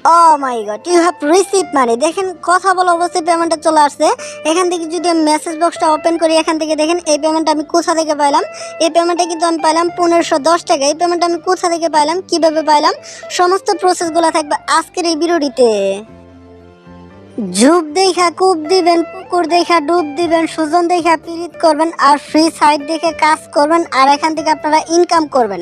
O my god, you have receive money. দেখেন কথা বলা অবস্থায় পেমেন্টটা চলে আসছে। এখান থেকে যদি আমি মেসেজ বক্সটা ওপেন করি, এখান থেকে দেখেন এই পেমেন্টটা আমি কোথা থেকে পাইলাম। এই পেমেন্টটা কিন্তু আমি পাইলাম 1510 টাকা। এই পেমেন্টটা আমি কোথা থেকে পাইলাম, কিভাবে পাইলাম, সমস্ত প্রসেসগুলো থাকবে আজকের এই ভিডিওটিতে। ঝুপ দেখা কূপ দিবেন, পুকুর দেখা ডুব দিবেন, সুজন দেখা পিরিত করবেন, আর ফ্রি সাইড দেখে কাজ করবেন, আর এখান থেকে আপনারা ইনকাম করবেন।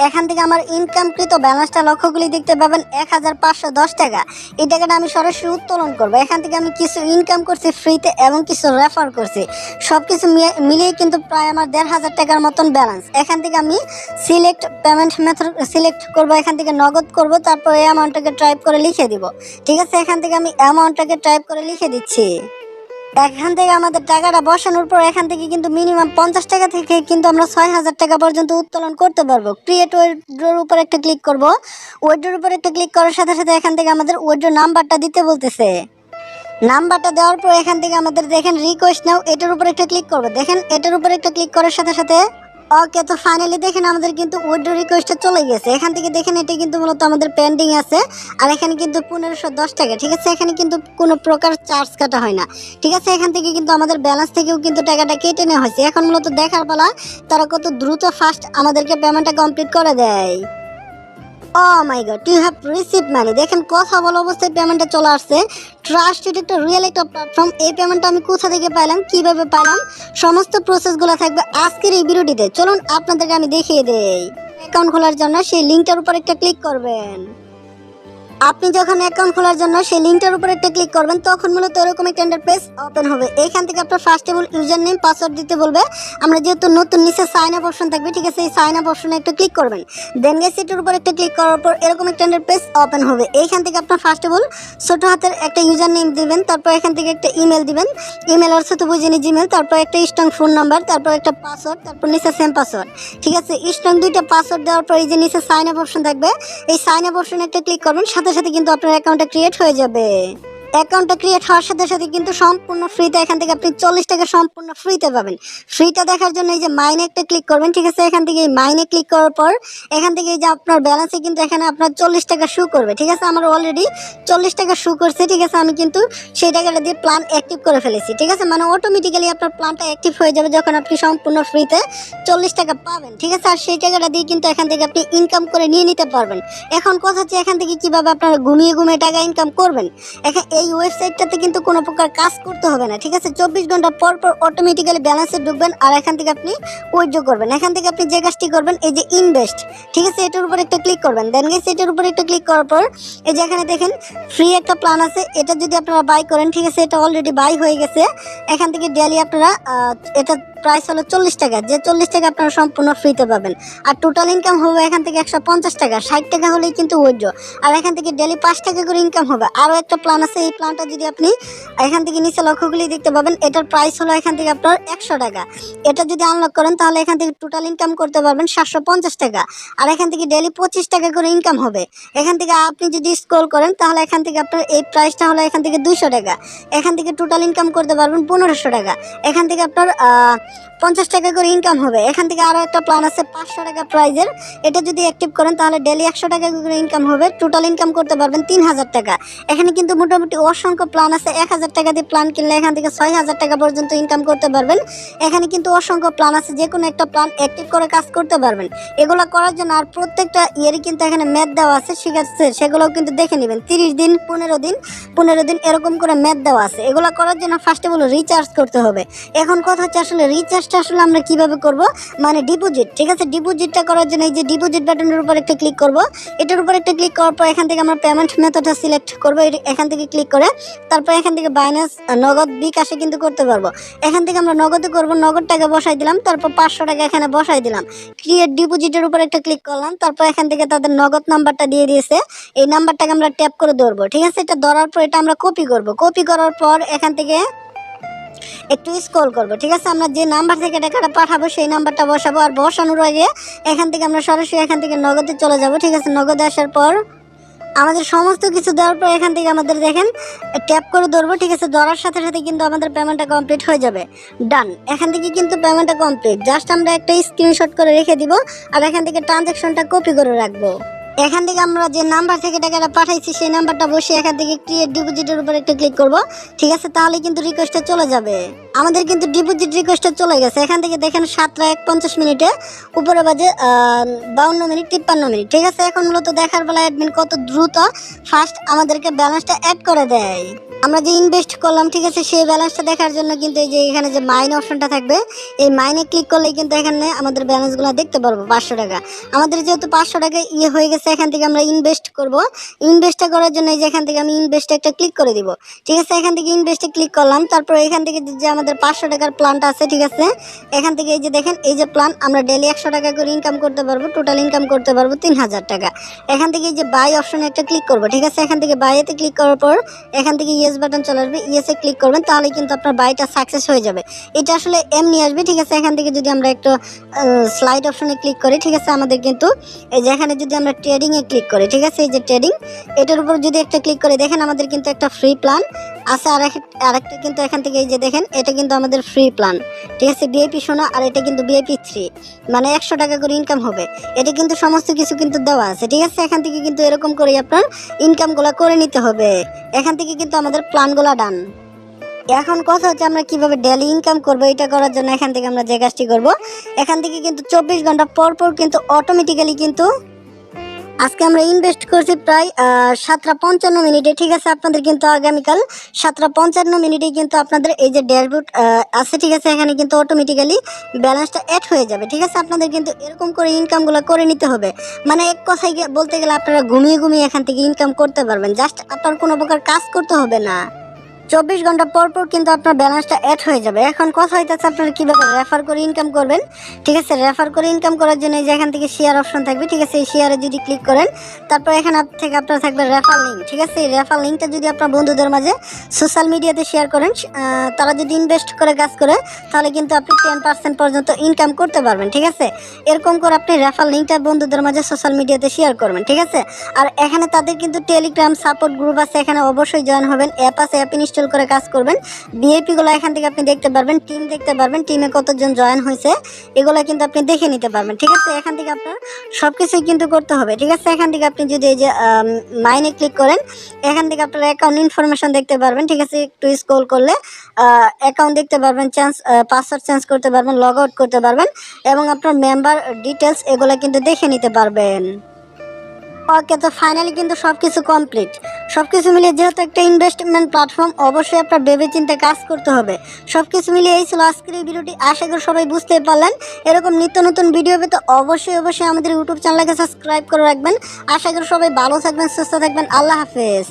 এখান থেকে আমার ইনকামকৃত ব্যালেন্সটা লক্ষ্যগুলি দেখতে পাবেন 1510 টাকা। এই টাকাটা আমি সরাসরি উত্তোলন করবো। এখান থেকে আমি কিছু ইনকাম করছি ফ্রিতে এবং কিছু রেফার করছি। সব কিছু মিলিয়ে কিন্তু প্রায় আমার 1500 টাকার মতন ব্যালেন্স। এখান থেকে আমি সিলেক্ট পেমেন্ট মেথড সিলেক্ট করবো, এখান থেকে নগদ করব, তারপর এই অ্যামাউন্টটাকে টাইপ করে লিখে দিব। ঠিক আছে, এখান থেকে আমি অ্যামাউন্টটাকে টাইপ করে লিখে দিচ্ছি। এখান থেকে আমাদের টাকাটা বসানোর পর এখান থেকে কিন্তু মিনিমাম 50 টাকা থেকে কিন্তু আমরা 6000 টাকা পর্যন্ত উত্তোলন করতে পারবো। ক্রিয়েট উইথড্রোর উপর একটা ক্লিক করব। উইথড্রোর উপর একটা ক্লিক করার সাথে সাথে এখান থেকে আমাদের উইথড্রো নাম্বারটা দিতে বলতেছে। নাম্বারটা দেওয়ার পর এখান থেকে আমাদের দেখেন রিকোয়েস্ট নাও, এটার উপর একটা ক্লিক করবো। দেখেন এটার উপর একটা ক্লিক করার সাথে সাথে ওকে, তো ফাইনালি দেখেন আমাদের কিন্তু উইথড্র রিকোয়েস্টটা চলে গেছে। এখান থেকে দেখেন এটা কিন্তু মূলত আমাদের পেন্ডিং আছে, আর এখানে কিন্তু 1510 টাকা। ঠিক আছে, এখানে কিন্তু কোনো প্রকার চার্জ কাটা হয় না। ঠিক আছে, এখান থেকে কিন্তু আমাদের ব্যালেন্স থেকেও কিন্তু টাকাটা কেটে নেওয়া হয়েছে। এখন মূলত দেখার পালা তারা কত দ্রুত ফাস্ট আমাদেরকে পেমেন্টটা কমপ্লিট করে দেয়। ও my god, you have receive money. দেখেন কথা বলা অবস্থায় পেমেন্টটা চলে আসছে। ট্রাস্টেড একটা রিয়েল একটা প্ল্যাটফর্ম। এই পেমেন্টটা আমি কোথা থেকে পাইলাম, কিভাবে পাইলাম, সমস্ত প্রসেসগুলো থাকবে আজকের এই ভিডিওটিতে। চলুন আপনাদেরকে আমি দেখিয়ে দেই। অ্যাকাউন্ট খোলার জন্য সেই লিঙ্কটার উপর একটা ক্লিক করবেন। আপনি যখন অ্যাকাউন্ট খোলার জন্য সেই লিঙ্কটার উপর একটা ক্লিক করবেন, তখন মূলত এরকম একটা ইন্টারফেস ওপেন হবে। এখান থেকে আপনার first of all user name password দিতে বলবে। আমরা যেহেতু নতুন নিচে সাইন আপ অপশন থাকবে, ঠিক আছে, এই সাইন আপ অপশনে একটা ক্লিক করবেন। দেন এটার উপর একটা ক্লিক করার পর এরকম একটা ইন্টারফেস ওপেন হবে। এইখান থেকে আপনার ফার্স্ট অফ অল ছোট হাতের একটা ইউজার নেম দিবেন, তারপর এখান থেকে একটা ইমেল দিবেন। ইমেল অর্থ তো বুঝিনি জিমেল, তারপর একটা স্ট্রং ফোন নাম্বার, তারপর একটা পাসওয়ার্ড, তারপর নিচে সেম পাসওয়ার্ড। ঠিক আছে, স্ট্রং দুইটা পাসওয়ার্ড দেওয়ার পর এই যে নিচে সাইন আপ অপশন থাকবে, এই সাইন আপ অপশনে একটা ক্লিক করবেন। সাথে সাথে কিন্তু আপনার অ্যাকাউন্টটা ক্রিয়েট হয়ে যাবে। অ্যাকাউন্টটা ক্রিয়েট হওয়ার সাথে সাথে কিন্তু সম্পূর্ণ ফ্রিতে এখান থেকে আপনি 40 টাকা সম্পূর্ণ ফ্রিতে পাবেন। ফ্রিটা দেখার জন্য এই যে মাইনে একটা ক্লিক করবেন। ঠিক আছে, এখান থেকে এই মাইনে ক্লিক করার পর এখান থেকে এই যে আপনার ব্যালেন্সে কিন্তু এখানে আপনার 40 টাকা শু করবে। ঠিক আছে, আমার অলরেডি 40 টাকা শু করছে। ঠিক আছে, আমি কিন্তু সেই টাকাটা দিয়ে প্ল্যান অ্যাক্টিভ করে ফেলেছি। ঠিক আছে, মানে অটোমেটিক্যালি আপনার প্ল্যানটা অ্যাক্টিভ হয়ে যাবে যখন আপনি সম্পূর্ণ ফ্রিতে 40 টাকা পাবেন। ঠিক আছে, আর সেই টাকাটা দিয়ে কিন্তু এখান থেকে আপনি ইনকাম করে নিয়ে নিতে পারবেন। এখন কথা হচ্ছে এখান থেকে কিভাবে আপনারা ঘুমিয়ে ঘুমিয়ে টাকা ইনকাম করবেন। এই ওয়েবসাইটটাতে কিন্তু কোনো প্রকার কাজ করতে হবে না। ঠিক আছে, 24 ঘন্টা পর পর অটোমেটিক্যালি ব্যালেন্সে ঢুকবেন, আর এখান থেকে আপনি উইথড্র করবেন। এখান থেকে আপনি যে কাজটি করবেন, এই যে ইনভেস্ট, ঠিক আছে, এটার উপর একটা ক্লিক করবেন। দেন এটার উপর একটা ক্লিক করার পর এই যে এখানে দেখেন ফ্রি একটা প্ল্যান আছে, এটা যদি আপনারা বাই করেন, ঠিক আছে, এটা অলরেডি বাই হয়ে গেছে। এখান থেকে ডেইলি আপনারা এটা প্রাইস হলো 40 টাকা, যে 40 টাকা আপনারা সম্পূর্ণ ফ্রিতে পাবেন। আর টোটাল ইনকাম হবে এখান থেকে 150 টাকা, 60 টাকা হলেই কিন্তু উইথড্র। আর এখান থেকে ডেইলি 5 টাকা করে ইনকাম হবে। আরও একটা প্ল্যান আছে, এই প্ল্যানটা যদি আপনি এখান থেকে নিচে লক্ষ্যগুলি দেখতে পাবেন, এটার প্রাইস হলো এখান থেকে আপনার 100 টাকা। এটা যদি আনলক করেন তাহলে এখান থেকে টোটাল ইনকাম করতে পারবেন 750 টাকা। আর এখান থেকে ডেইলি 25 টাকা করে ইনকাম হবে। এখান থেকে আপনি যদি স্ক্রল করেন তাহলে এখান থেকে আপনার এই প্রাইসটা হলো এখান থেকে 200 টাকা। এখান থেকে টোটাল ইনকাম করতে পারবেন 1500 টাকা। এখান থেকে আপনার 50 টাকা করে ইনকাম হবে। এখান থেকে আরও একটা প্ল্যান আছে 500 টাকা প্রাইজের, এটা যদি অ্যাক্টিভ করেন তাহলে ডেইলি 100 টাকা করে ইনকাম হবে। টোটাল ইনকাম করতে পারবেন 3000 টাকা। এখানে কিন্তু মোটামুটি অসংখ্য প্ল্যান আছে। 1000 টাকা দিয়ে প্ল্যান কিনলে এখান থেকে 6000 টাকা পর্যন্ত ইনকাম করতে পারবেন। এখানে কিন্তু অসংখ্য প্ল্যান আছে, যে কোনো একটা প্ল্যান অ্যাক্টিভ করে কাজ করতে পারবেন। এগুলো করার জন্য আর প্রত্যেকটা ইয়ারই কিন্তু এখানে ম্যাথ দেওয়া আছে, ঠিক আছে, সেগুলোও কিন্তু দেখে নেবেন। 30 দিন 15 দিন এরকম করে ম্যাথ দেওয়া আছে। এগুলো করার জন্য ফার্স্ট অফ অল রিচার্জ করতে হবে। এখন কথা হচ্ছে আসলে রিচার্জটা আসলে আমরা কিভাবে করব, মানে ডিপোজিট। ঠিক আছে, ডিপোজিটটা করার জন্য এই যে ডিপোজিট বাটনের উপর একটা ক্লিক করব। এটার উপর একটা ক্লিক করার পর এখান থেকে আমরা পেমেন্ট মেথডটা সিলেক্ট করব। এখান থেকে ক্লিক করে তারপর এখান থেকে বাইন্যান্স, নগদ, বিকাশে কিন্তু করতে পারবো। এখান থেকে আমরা নগদে করব। নগদ টাকা বসাই দিলাম, তারপর 500 টাকা এখানে বসাই দিলাম। ক্রিয়েট ডিপোজিটের উপর একটা ক্লিক করলাম, তারপর এখান থেকে তাদের নগদ নাম্বারটা দিয়ে দিয়েছে। এই নাম্বারটাকে আমরা ট্যাপ করে ধরবো। ঠিক আছে, এটা ধরার পর এটা আমরা কপি করব। কপি করার পর এখান থেকে একটু স্ক্রল করব। ঠিক আছে, আমরা যে নাম্বার থেকে টাকাটা পাঠাবো সেই নাম্বারটা বসাবো। আর বসানোর আগে এখান থেকে আমরা সরাসরি এখান থেকে নগদে চলে যাব। ঠিক আছে, নগদে আসার পর আমাদের সমস্ত কিছু দেওয়ার পর এখান থেকে আমাদের দেখেন ট্যাপ করে ধরবো। ঠিক আছে, ধরার সাথে সাথে কিন্তু আমাদের পেমেন্টটা কমপ্লিট হয়ে যাবে। ডান, এখান থেকে কিন্তু পেমেন্টটা কমপ্লিট। জাস্ট আমরা একটা স্ক্রিনশট করে রেখে দিব, আর এখান থেকে ট্রানজ্যাকশনটা কপি করে রাখবো। এখান থেকে আমরা যে নাম্বার থেকে টাকাটা পাঠাইছি সেই নাম্বারটা বসে এখান থেকে ক্রিয়েট ডিপোজিটের উপর একটা ক্লিক করব, ঠিক আছে? তাহলে কিন্তু রিকোয়েস্টটা চলে যাবে। আমাদের কিন্তু ডিপোজিট রিকোয়েস্টটা চলে গেছে। এখান থেকে দেখেন 7:51 উপরে বাজে 52:53, ঠিক আছে? এখন মূলত দেখার বেলা অ্যাডমিন কত দ্রুত ফার্স্ট আমাদেরকে ব্যালেন্সটা অ্যাড করে দেয়। আমরা যে ইনভেস্ট করলাম, ঠিক আছে, সেই ব্যালেন্সটা দেখার জন্য কিন্তু এই যে এখানে যে মাইন অপশনটা থাকবে, এই মাইনে ক্লিক করলে কিন্তু এখানে আমাদের ব্যালেন্সগুলো দেখতে পারবো। 500 টাকা আমাদের যেহেতু 500 টাকা হয়ে গেছে, এখান থেকে আমরা ইনভেস্ট করব। ইনভেস্টটা করার জন্য এই যে এখান থেকে আমি ইনভেস্টে একটা ক্লিক করে দিব, ঠিক আছে? এখান থেকে ইনভেস্টে ক্লিক করলাম। তারপর এখান থেকে যে আমাদের 500 টাকার প্ল্যানটা আছে, ঠিক আছে, এখান থেকে এই যে দেখেন এই যে প্ল্যান, আমরা ডেলি 100 টাকা করে ইনকাম করতে পারবো, টোটাল ইনকাম করতে পারবো 3000 টাকা। এখান থেকে এই যে বাই অপশনে একটা ক্লিক করবো, ঠিক আছে? এখান থেকে বাইতে ক্লিক করার পর এখান থেকে ইয়েস বাটন চলে আসবে, ইয়েসে ক্লিক করবেন, তাহলে কিন্তু আপনার বাইটা সাকসেস হয়ে যাবে। এটা আসলে এমনি আসবে, ঠিক আছে? এখান থেকে যদি আমরা একটু স্লাইড অপশনে ক্লিক করি, ঠিক আছে, আমাদের কিন্তু এই যে এখানে যদি আমরা ট্রেডিংয়ে ক্লিক করি, ঠিক আছে, এই যে ট্রেডিং, এটার উপর যদি একটা ক্লিক করে দেখেন আমাদের কিন্তু একটা ফ্রি প্ল্যান আছে। আরেকটা কিন্তু এখান থেকে এই যে দেখেন এটা কিন্তু আমাদের ফ্রি প্ল্যান, ঠিক আছে? ভিআইপি সোনা, আর এটা কিন্তু ভিআইপি 3, মানে 100 টাকা করে ইনকাম হবে। এটা কিন্তু সমস্ত কিছু কিন্তু দেওয়া আছে, ঠিক আছে? এখান থেকে কিন্তু এরকম করেই আপনার ইনকামগুলো করে নিতে হবে। এখান থেকে কিন্তু আমাদের প্ল্যানগুলো ডান। এখন কথা হচ্ছে আমরা কিভাবে ডেলি ইনকাম করব। এটা করার জন্য এখান থেকে আমরা যে কাজটি করব, এখান থেকে কিন্তু 24 ঘন্টা পর পর কিন্তু অটোমেটিক্যালি কিন্তু আজকে আমরা ইনভেস্ট করছি প্রায় 7:55, ঠিক আছে? আপনাদের কিন্তু আগামীকাল 7:55 কিন্তু আপনাদের এই যে ড্যাশবোর্ড আছে, ঠিক আছে, এখানে কিন্তু অটোমেটিক্যালি ব্যালেন্সটা অ্যাড হয়ে যাবে, ঠিক আছে? আপনাদের কিন্তু এরকম করে ইনকামগুলো করে নিতে হবে। মানে এক কথায় বলতে গেলে আপনারা ঘুমিয়ে ঘুমিয়ে এখান থেকে ইনকাম করতে পারবেন। জাস্ট আপনার কোনো প্রকার কাজ করতে হবে না। 24 ঘন্টা পর পর কিন্তু আপনার ব্যালেন্সটা অ্যাড হয়ে যাবে। এখন কথা হইতেছে আপনারা কীভাবে রেফার করে ইনকাম করবেন, ঠিক আছে? রেফার করে ইনকাম করার জন্য যে এখান থেকে শেয়ার অপশন থাকবে, ঠিক আছে? এই শেয়ারে যদি ক্লিক করেন, তারপর এখানে থেকে আপনার থাকবে রেফার লিঙ্ক, ঠিক আছে? এই রেফার লিঙ্কটা যদি আপনার বন্ধুদের মাঝে সোশ্যাল মিডিয়াতে শেয়ার করেন, তারা যদি ইনভেস্ট করে কাজ করে, তাহলে কিন্তু আপনি 10% পর্যন্ত ইনকাম করতে পারবেন, ঠিক আছে? এরকম করে আপনি রেফার লিঙ্কটা বন্ধুদের মাঝে সোশ্যাল মিডিয়াতে শেয়ার করবেন, ঠিক আছে? আর এখানে তাদের কিন্তু টেলিগ্রাম সাপোর্ট গ্রুপ আছে, এখানে অবশ্যই জয়েন হবেন। অ্যাপ আছে, অ্যাপ ইনস্টল করে কাজ করবেন। ভিআইপি গুলো এখান থেকে আপনি দেখতে পারবেন, টিম দেখতে পারবেন, টিমে কতজন জয়েন হয়েছে এগুলো কিন্তু আপনি দেখে নিতে পারবেন, ঠিক আছে? এখান থেকে আপনার সবকিছুই কিন্তু করতে হবে, ঠিক আছে? এখান থেকে আপনি যদি এই যে মাইনে ক্লিক করেন, এখান থেকে আপনার অ্যাকাউন্ট ইনফরমেশন দেখতে পারবেন, ঠিক আছে? একটু স্ক্রল করলে অ্যাকাউন্ট দেখতে পারবেন, পাসওয়ার্ড চেঞ্জ করতে পারবেন, লগ আউট করতে পারবেন, এবং আপনার মেম্বার ডিটেলস এগুলো কিন্তু দেখে নিতে পারবেন। ওকে, তো ফাইনালি কিন্তু সবকিছু কমপ্লিট। সবকিছু মিলিয়ে যেহেতু একটা ইনভেস্টমেন্ট প্ল্যাটফর্ম, অবশ্যই আপনার ভেবে চিন্তে কাজ করতে হবে। সবকিছু মিলিয়ে এই ছিল আজকের এই ভিডিওটি। আশা করি সবাই বুঝতে পারলেন। এরকম নিত্য নতুন ভিডিও পেতে অবশ্যই আমাদের ইউটিউব চ্যানেলকে সাবস্ক্রাইব করে রাখবেন। আশা করি সবাই ভালো থাকবেন, সুস্থ থাকবেন। আল্লাহ হাফেজ।